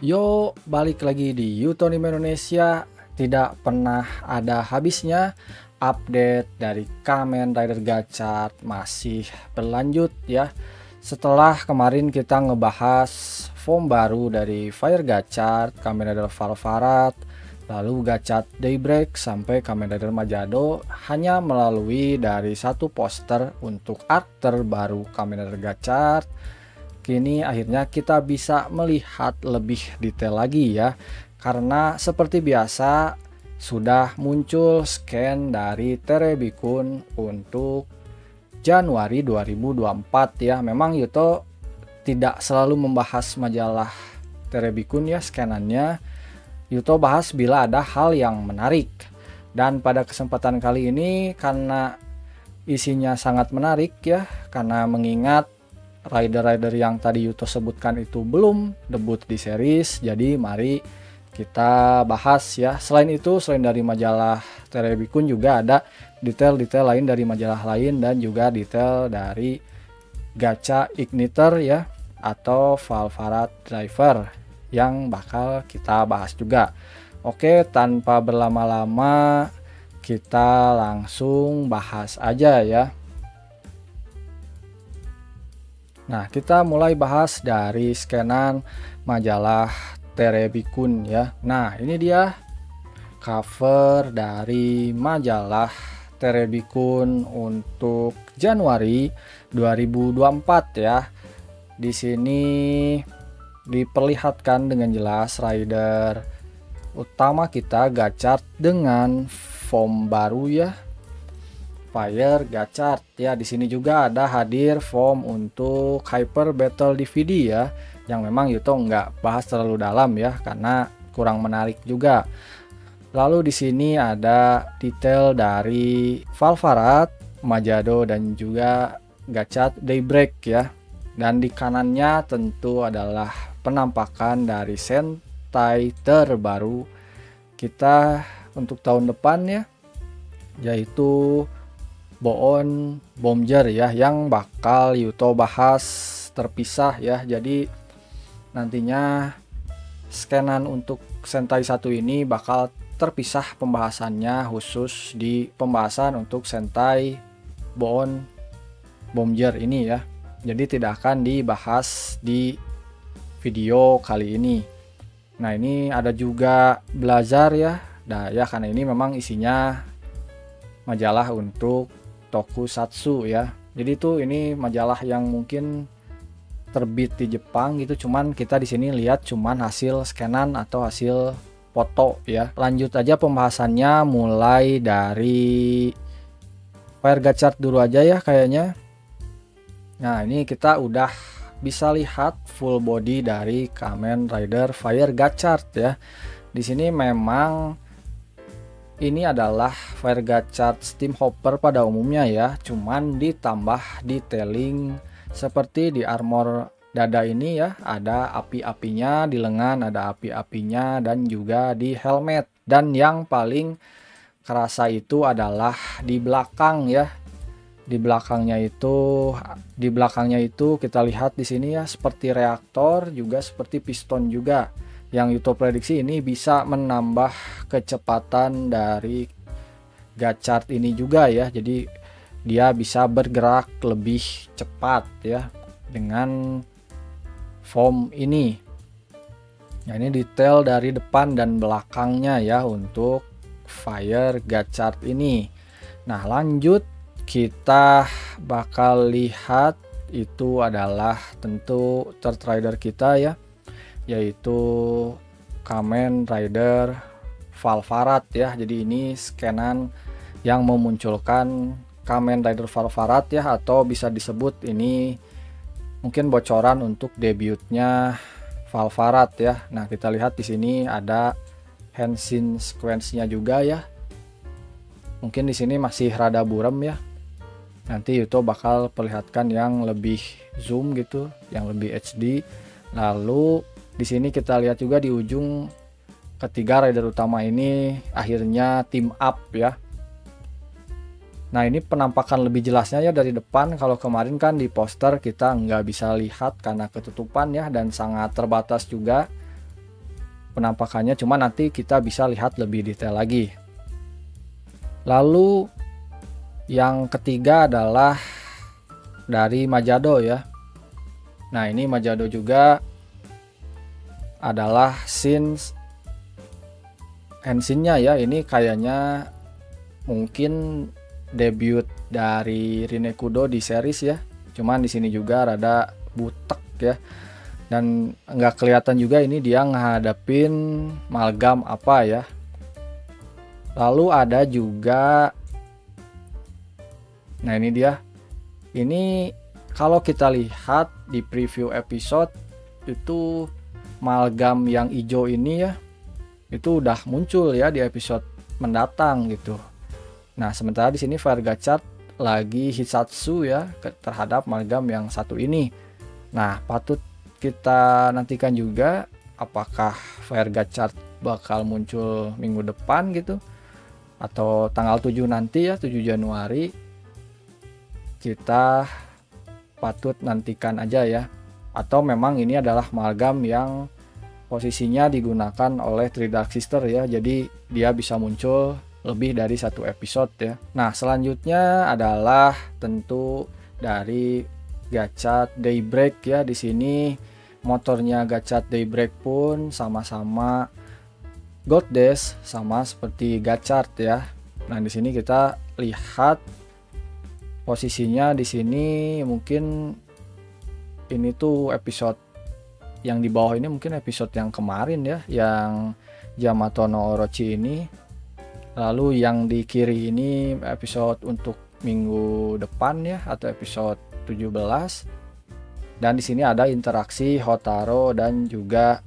Yo, balik lagi di Yutonim Indonesia. Tidak pernah ada habisnya update dari Kamen Rider Gachard masih berlanjut ya. Setelah kemarin kita ngebahas form baru dari Fire Gachard, Kamen Rider Valvarat, lalu Gachard Daybreak sampai Kamen Rider Majado hanya melalui dari satu poster untuk arc terbaru Kamen Rider Gachard. Kini akhirnya kita bisa melihat lebih detail lagi ya, karena seperti biasa sudah muncul scan dari Terebikun untuk Januari 2024 ya. Memang Yuto tidak selalu membahas majalah Terebikun ya, scanannya Yuto bahas bila ada hal yang menarik. Dan pada kesempatan kali ini karena isinya sangat menarik ya, karena mengingat rider-rider yang tadi Yuto sebutkan itu belum debut di series, jadi mari kita bahas ya. Selain itu, selain dari majalah Terebikun juga ada detail-detail lain dari majalah lain dan juga detail dari gacha igniter ya, atau Valvarat driver yang bakal kita bahas juga. Oke, tanpa berlama-lama kita langsung bahas aja ya. Nah, kita mulai bahas dari scanan majalah Terebikun ya. Nah, ini dia cover dari majalah Terebikun untuk Januari 2024 ya. Di sini diperlihatkan dengan jelas rider utama kita Gachard dengan form baru ya, Fire Gachard ya. Di sini juga ada hadir form untuk Hyper Battle DVD ya, yang memang Yuto nggak bahas terlalu dalam ya karena kurang menarik juga. Lalu di sini ada detail dari Valvarat, Majado dan juga Gachard Daybreak ya. Dan di kanannya tentu adalah penampakan dari Sentai terbaru kita untuk tahun depan ya, yaitu Boon Bomber ya, yang bakal Yuto bahas terpisah ya. Jadi nantinya scanan untuk Sentai 1 ini bakal terpisah pembahasannya, khusus di pembahasan untuk Sentai Boon Bomber ini ya. Jadi tidak akan dibahas di video kali ini. Nah, ini ada juga Blazar ya. Nah ya, karena ini memang isinya majalah untuk Tokusatsu ya. Jadi tuh ini majalah yang mungkin terbit di Jepang gitu, cuman kita di sini lihat cuman hasil scanan atau hasil foto ya. Lanjut aja pembahasannya, mulai dari Fire Gachard dulu aja ya kayaknya. Nah, ini kita udah bisa lihat full body dari Kamen Rider Fire Gachard ya. Di sini memang ini adalah Fire Gachard Steam Hopper pada umumnya ya, cuman ditambah detailing seperti di armor dada ini ya, ada api-apinya di lengan, ada api-apinya dan juga di helmet. Dan yang paling kerasa itu adalah di belakang ya. Di belakangnya itu kita lihat di sini ya, seperti reaktor juga seperti piston juga. Yang Yuto prediksi ini bisa menambah kecepatan dari Gachard ini juga ya. Jadi dia bisa bergerak lebih cepat ya dengan form ini. Nah, ini detail dari depan dan belakangnya ya untuk Fire Gachard ini. Nah, lanjut kita bakal lihat itu adalah tentu third rider kita ya, yaitu Kamen Rider Valvarat ya. Jadi ini scanan yang memunculkan Kamen Rider Valvarat ya, atau bisa disebut ini mungkin bocoran untuk debutnya Valvarat ya. Nah, kita lihat di sini ada henshin sequence-nya juga ya. Mungkin di sini masih rada buram ya. Nanti Yuto bakal perlihatkan yang lebih zoom gitu, yang lebih HD. Lalu di sini kita lihat juga di ujung ketiga rider utama ini akhirnya team up ya. Nah, ini penampakan lebih jelasnya ya dari depan. Kalau kemarin kan di poster kita nggak bisa lihat karena ketutupan ya, dan sangat terbatas juga. penampakannya, cuma nanti kita bisa lihat lebih detail lagi. Lalu yang ketiga adalah dari Majado ya. Nah, ini Majado juga adalah Henshin-nya ya. Ini kayaknya mungkin debut dari Rinekudo di series ya. Cuman di sini juga rada butek ya. Dan nggak kelihatan juga ini dia ngadepin Malgam apa ya. Lalu ada juga, nah ini dia. Ini kalau kita lihat di preview episode itu Malgam yang hijau ini ya, itu udah muncul ya di episode mendatang gitu. Nah, sementara di sini Fire Gachard lagi Hitsatsu ya terhadap Malgam yang satu ini. Nah, patut kita nantikan juga apakah Fire Gachard bakal muncul minggu depan gitu, atau tanggal 7 nanti ya, 7 Januari. Kita patut nantikan aja ya. Atau memang ini adalah Malgam yang posisinya digunakan oleh Three Dark Sister ya. Jadi dia bisa muncul lebih dari satu episode ya. Nah, selanjutnya adalah tentu dari Gachard Daybreak ya. Di sini motornya Gachard Daybreak pun sama-sama Goddess, sama seperti Gachard ya. Nah, di sini kita lihat posisinya di sini mungkin ini tuh episode yang di bawah ini mungkin episode yang kemarin ya, yang Yamato no Orochi ini. Lalu yang di kiri ini episode untuk minggu depan ya, atau episode 17. Dan di sini ada interaksi Hotaro dan juga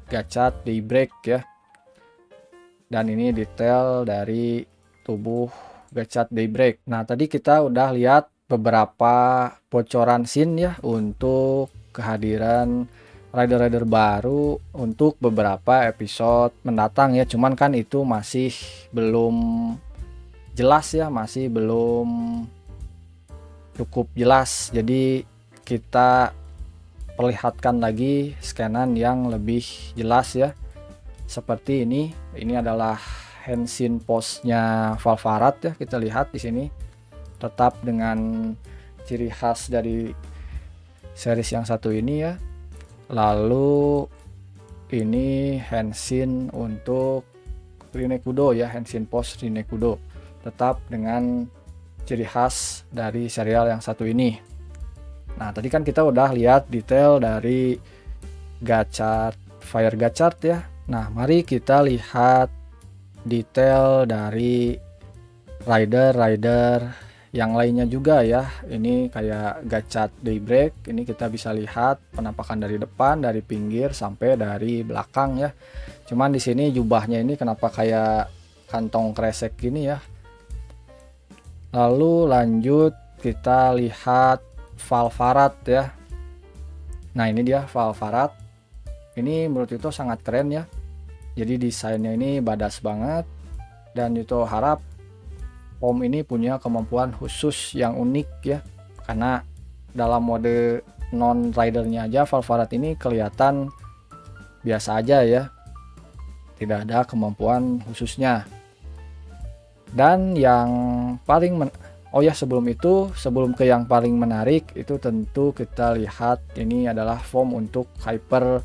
Gachard Daybreak ya. Dan ini detail dari tubuh Gachard Daybreak. Nah, tadi kita udah lihat beberapa bocoran scene ya untuk kehadiran rider-rider baru untuk beberapa episode mendatang ya. Cuman kan itu masih belum jelas ya, masih belum cukup jelas. Jadi kita perlihatkan lagi scanan yang lebih jelas ya. Seperti ini adalah Henshin Post-nya Valvarat ya, kita lihat di sini tetap dengan ciri khas dari series yang satu ini ya. Lalu ini Henshin untuk Rinekudo ya, Henshin Post Rinekudo tetap dengan ciri khas dari serial yang satu ini. Nah, tadi kan kita udah lihat detail dari Gachard, Fire Gachard ya. Nah, mari kita lihat detail dari rider-rider yang lainnya juga ya. Ini kayak Gachard Daybreak, ini kita bisa lihat penampakan dari depan, dari pinggir sampai dari belakang ya. Cuman di sini jubahnya ini kenapa kayak kantong kresek gini ya. Lalu lanjut kita lihat Valvarat ya. Nah, ini dia Valvarat. Ini menurut Yuto sangat keren ya. Jadi desainnya ini badass banget, dan Yuto harap POM ini punya kemampuan khusus yang unik ya. Karena dalam mode non ridernya aja Valvarat ini kelihatan biasa aja ya, tidak ada kemampuan khususnya. Dan yang paling sebelum ke yang paling menarik itu tentu kita lihat ini adalah form untuk Hyper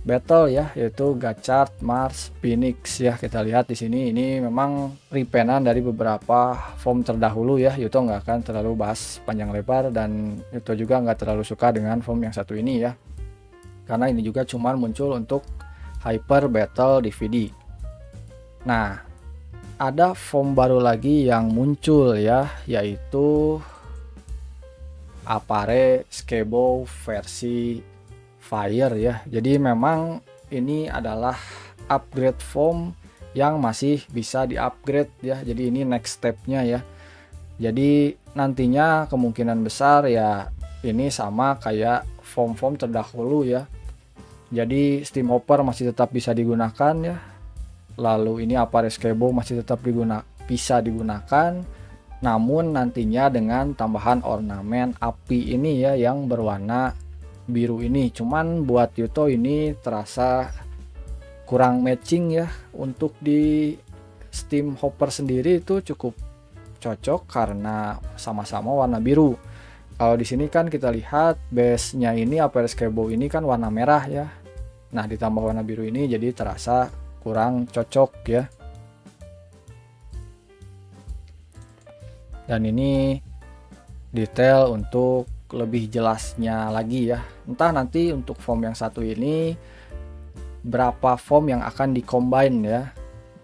Battle ya, yaitu Gachard Mars Phoenix ya. Kita lihat di sini ini memang repaintan dari beberapa form terdahulu ya. Yuto nggak akan terlalu bahas panjang lebar, dan Yuto juga nggak terlalu suka dengan form yang satu ini ya, karena ini juga cuman muncul untuk Hyper Battle DVD. Nah, ada form baru lagi yang muncul ya, yaitu Apare Skebo versi Fire ya. Jadi memang ini adalah upgrade form yang masih bisa di-upgrade ya. Jadi ini next stepnya ya. Jadi nantinya kemungkinan besar ya ini sama kayak form-form terdahulu ya. Jadi Steam Hopper masih tetap bisa digunakan ya. Lalu ini Apare Skebo masih tetap bisa digunakan. Namun nantinya dengan tambahan ornamen api ini ya, yang berwarna biru ini. Cuman buat Yuto ini terasa kurang matching ya. Untuk di Steam Hopper sendiri itu cukup cocok karena sama-sama warna biru. Kalau di sini kan kita lihat base-nya ini Apex Cable ini kan warna merah ya. Nah, ditambah warna biru ini jadi terasa kurang cocok ya. Dan ini detail untuk lebih jelasnya lagi ya. Entah nanti untuk foam yang satu ini berapa foam yang akan di-combine ya.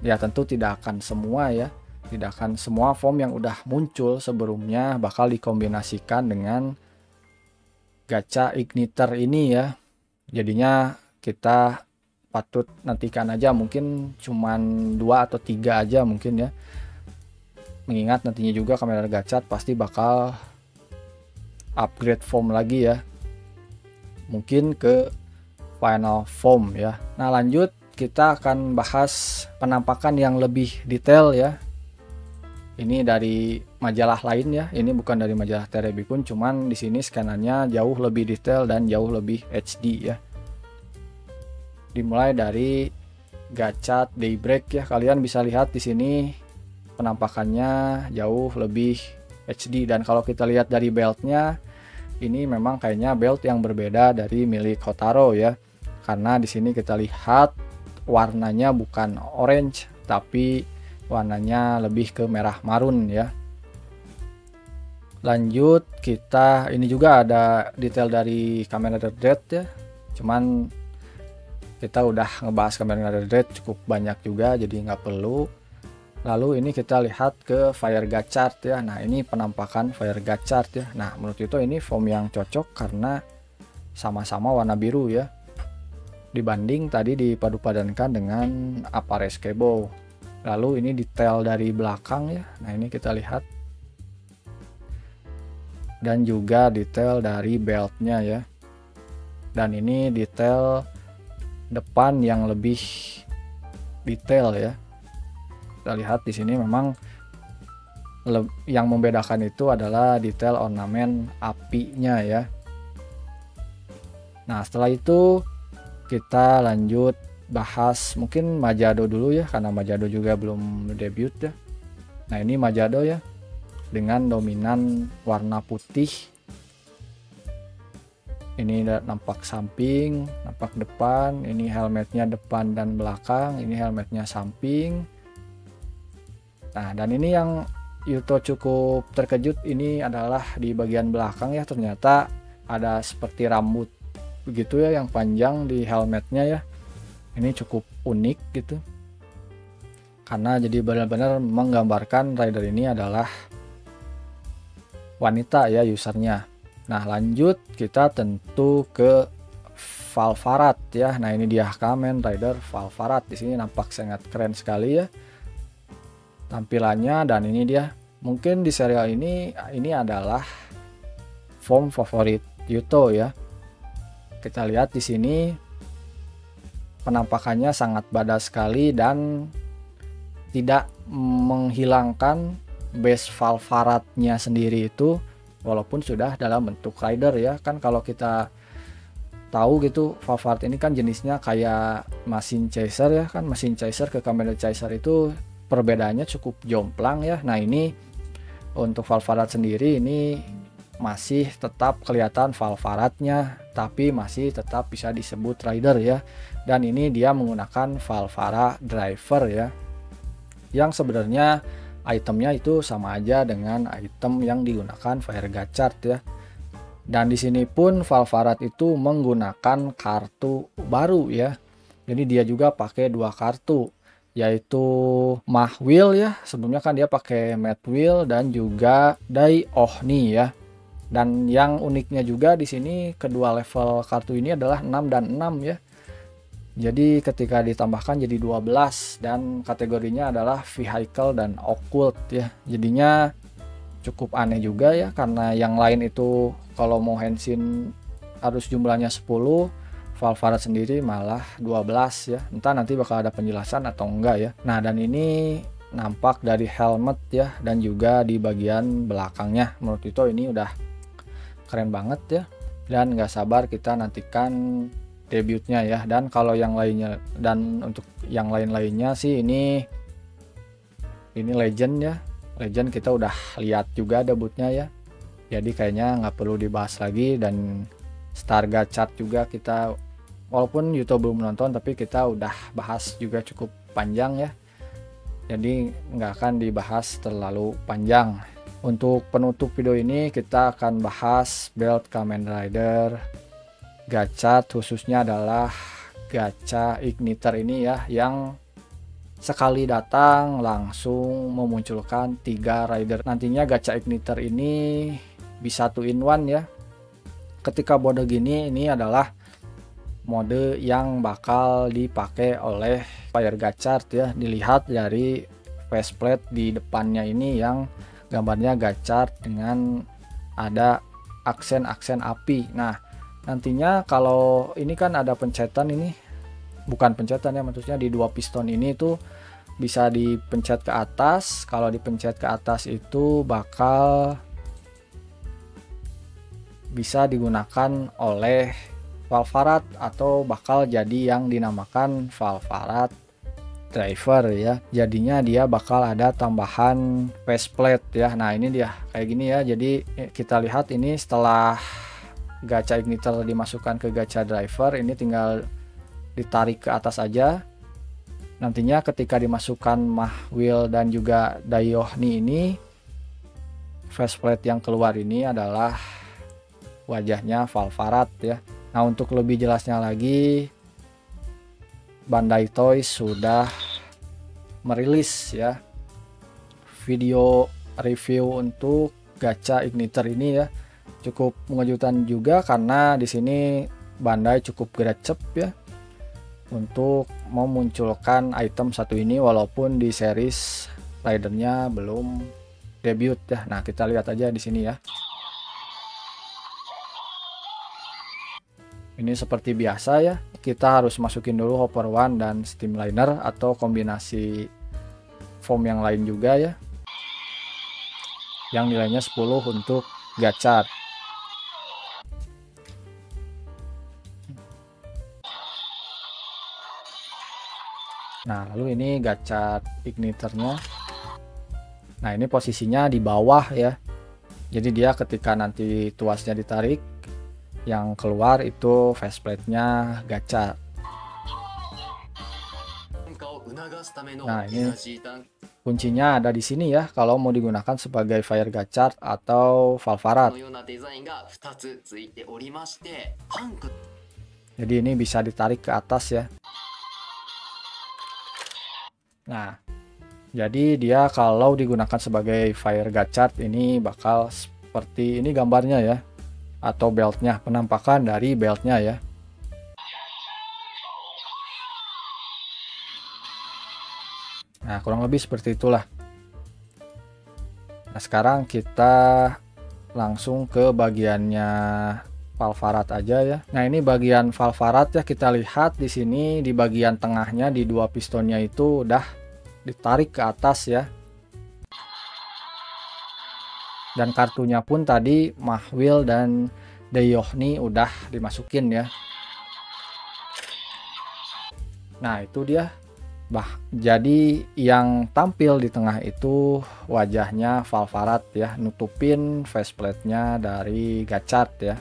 Ya tentu tidak akan semua ya. Tidak akan semua foam yang udah muncul sebelumnya bakal dikombinasikan dengan gacha igniter ini ya. Jadinya kita patut nantikan aja, mungkin cuman 2 atau 3 aja mungkin ya. Mengingat nantinya juga kamera gacha pasti bakal upgrade foam lagi ya. Mungkin ke final foam ya. Nah, lanjut kita akan bahas penampakan yang lebih detail ya. Ini dari majalah lain ya. Ini bukan dari majalah Terebikun, cuman di sini scannernya jauh lebih detail dan jauh lebih HD ya. Dimulai dari gacha Daybreak ya. Kalian bisa lihat di sini penampakannya jauh lebih HD, dan kalau kita lihat dari beltnya ini memang kayaknya belt yang berbeda dari milik Hotaru ya. Karena di sini kita lihat warnanya bukan orange tapi warnanya lebih ke merah marun ya. Lanjut kita ini juga ada detail dari Kamen Rider Dread ya. Cuman kita udah ngebahas Kamen Rider Dread cukup banyak juga jadi nggak perlu. Lalu ini kita lihat ke Fire Gachard ya. Nah, ini penampakan Fire Gachard ya. Nah, menurut itu ini foam yang cocok karena sama-sama warna biru ya. Dibanding tadi dipadu-padankan dengan Apex Cable. Lalu ini detail dari belakang ya. Nah, ini kita lihat. Dan juga detail dari beltnya ya. Dan ini detail depan yang lebih detail ya. Kita lihat di sini memang yang membedakan itu adalah detail ornamen apinya ya. Nah, setelah itu kita lanjut bahas mungkin Majado dulu ya, karena Majado juga belum debut ya. Nah, ini Majado ya dengan dominan warna putih. Ini nampak samping, nampak depan. Ini helmetnya depan dan belakang. Ini helmetnya samping. Nah, dan ini yang Yuto cukup terkejut ini adalah di bagian belakang ya. Ternyata ada seperti rambut begitu ya yang panjang di helmetnya ya. Ini cukup unik gitu. Karena jadi benar-benar menggambarkan rider ini adalah wanita ya usernya. Nah, lanjut kita tentu ke Valvarat ya. Nah, ini dia Kamen Rider Valvarat. Di sini nampak sangat keren sekali ya tampilannya, dan ini dia. Mungkin di serial ini adalah foam favorit Yuto ya. Kita lihat di sini penampakannya sangat badas sekali dan tidak menghilangkan base Valvaratnya sendiri itu, walaupun sudah dalam bentuk rider ya. Kan kalau kita tahu gitu Valvarat ini kan jenisnya kayak Machine Chaser ya kan. Machine Chaser ke Kamen Rider Chaser itu perbedaannya cukup jomplang ya. Nah, ini untuk Valvarat sendiri ini masih tetap kelihatan Valvaratnya, tapi masih tetap bisa disebut rider ya. Dan ini dia menggunakan Valvara Driver ya, yang sebenarnya itemnya itu sama aja dengan item yang digunakan Fire Gachard ya. Dan di sini pun Valvarat itu menggunakan kartu baru ya. Jadi dia juga pakai 2 kartu, yaitu Mah Wheel ya. Sebelumnya kan dia pakai Mad Wheel dan juga Dai Ohni ya. Dan yang uniknya juga di sini kedua level kartu ini adalah 6 dan 6 ya. Jadi ketika ditambahkan jadi 12, dan kategorinya adalah vehicle dan occult ya. Jadinya cukup aneh juga ya, karena yang lain itu kalau mau Henshin harus jumlahnya 10, Valvarat sendiri malah 12 ya. Entah nanti bakal ada penjelasan atau enggak ya. Nah, dan ini nampak dari helmet ya, dan juga di bagian belakangnya. Menurut itu ini udah keren banget ya, dan nggak sabar kita nantikan debutnya ya. Dan kalau yang lainnya, dan untuk yang lain-lainnya sih ini legend ya. Legend kita udah lihat juga debutnya ya. Jadi kayaknya nggak perlu dibahas lagi. Dan Star Gachard juga kita, walaupun YouTube belum nonton, tapi kita udah bahas juga cukup panjang ya. Jadi nggak akan dibahas terlalu panjang. Untuk penutup video ini kita akan bahas belt Kamen Rider Gachard, khususnya adalah gacha Igniter ini ya, yang sekali datang langsung memunculkan 3 rider. Nantinya gacha Igniter ini bisa 2 in 1 ya. Ketika mode gini, ini adalah mode yang bakal dipakai oleh Fire Gachard ya. Dilihat dari faceplate di depannya ini yang gambarnya Gachard dengan ada aksen-aksen api. Nah, nantinya kalau ini kan ada pencetan, ini bukan pencetan ya, maksudnya di 2 piston ini tuh bisa dipencet ke atas. Kalau dipencet ke atas itu bakal bisa digunakan oleh Valvarat atau bakal jadi yang dinamakan Valvarat driver ya. Jadinya dia bakal ada tambahan faceplate ya. Nah, ini dia kayak gini ya. Jadi kita lihat ini setelah gacha Igniter dimasukkan ke gacha driver, ini tinggal ditarik ke atas aja. Nantinya ketika dimasukkan Mahwil dan juga Daiohni ini, faceplate yang keluar ini adalah wajahnya Valvarat ya. Nah, untuk lebih jelasnya lagi, Bandai Toys sudah merilis ya video review untuk gacha Igniter ini ya. Cukup mengejutkan juga karena di sini Bandai cukup gercep ya untuk memunculkan item satu ini, walaupun di series ridernya belum debut ya. Nah, kita lihat aja di sini ya. Ini seperti biasa ya, kita harus masukin dulu Hopper One dan Streamliner atau kombinasi foam yang lain juga ya, yang nilainya 10 untuk Gachard. Nah, lalu ini Gachard Igniternya. Nah, ini posisinya di bawah ya, jadi dia ketika nanti tuasnya ditarik, yang keluar itu faceplate-nya Gachard. Nah, ini kuncinya ada di sini ya kalau mau digunakan sebagai Fire Gachard atau Valvarat. Jadi ini bisa ditarik ke atas ya. Nah, jadi dia kalau digunakan sebagai Fire Gachard ini bakal seperti ini gambarnya ya, atau beltnya, penampakan dari beltnya ya. Nah, kurang lebih seperti itulah. Nah, sekarang kita langsung ke bagiannya Valvarat aja ya. Nah, ini bagian Valvarat ya, kita lihat di sini di bagian tengahnya di 2 pistonnya itu udah ditarik ke atas ya. Dan kartunya pun tadi Mahwil dan Daiohni udah dimasukin ya. Nah, itu dia. Jadi yang tampil di tengah itu wajahnya Valvarat ya, nutupin faceplate-nya dari Gachard ya.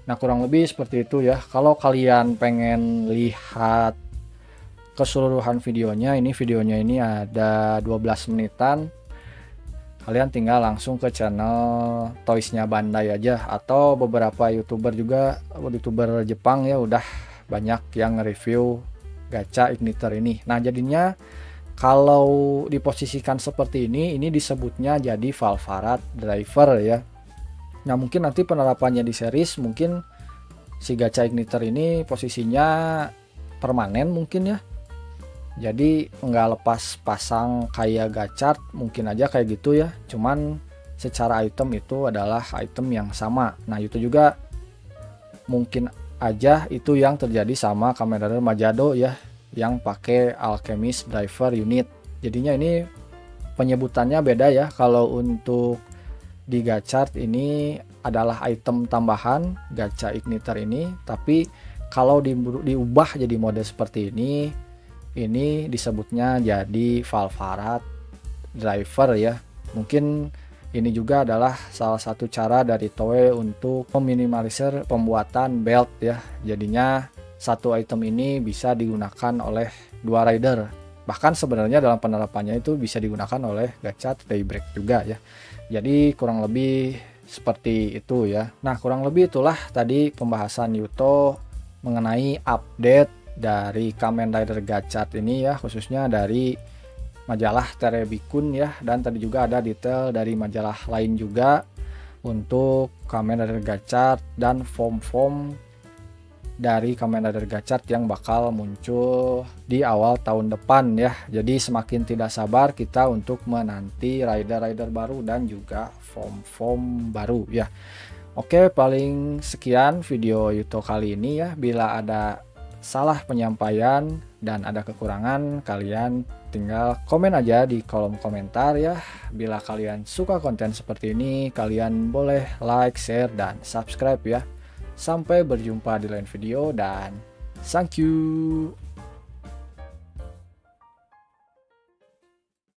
Nah, kurang lebih seperti itu ya. Kalau kalian pengen lihat keseluruhan videonya, ini ada 12 menitan. Kalian tinggal langsung ke channel Toysnya Bandai aja, atau beberapa youtuber juga, youtuber Jepang ya, udah banyak yang review gacha Igniter ini. Nah, jadinya kalau diposisikan seperti ini disebutnya jadi Valvarat driver ya. Nah, mungkin nanti penerapannya di series, mungkin si gacha Igniter ini posisinya permanen mungkin ya. Jadi nggak lepas pasang kayak Gachard, mungkin aja kayak gitu ya. Cuman secara item itu adalah item yang sama. Nah, itu juga mungkin aja itu yang terjadi sama Kamen Rider Majado ya, yang pakai Alchemist Driver Unit. Jadinya ini penyebutannya beda ya. Kalau untuk di Gachart ini adalah item tambahan gacha igniter ini, tapi kalau diubah jadi mode seperti ini disebutnya jadi Valvarat driver ya. Mungkin ini juga adalah salah satu cara dari Toei untuk meminimalisir pembuatan belt ya. Jadinya satu item ini bisa digunakan oleh 2 rider. Bahkan sebenarnya dalam penerapannya itu bisa digunakan oleh Gachart Daybreak juga ya. Jadi kurang lebih seperti itu ya. Nah, kurang lebih itulah tadi pembahasan Yuto mengenai update dari Kamen Rider Gachart ini ya, khususnya dari majalah Terebikun ya, dan tadi juga ada detail dari majalah lain juga untuk Kamen Rider Gachart dan form-form dari Kamen Rider Gachart yang bakal muncul di awal tahun depan ya. Jadi semakin tidak sabar kita untuk menanti rider-rider baru dan juga form-form baru ya. Oke, paling sekian video Yuto kali ini ya. Bila ada salah penyampaian dan ada kekurangan, kalian tinggal komen aja di kolom komentar ya. Bila kalian suka konten seperti ini, kalian boleh like, share, dan subscribe ya. Sampai berjumpa di lain video dan thank you.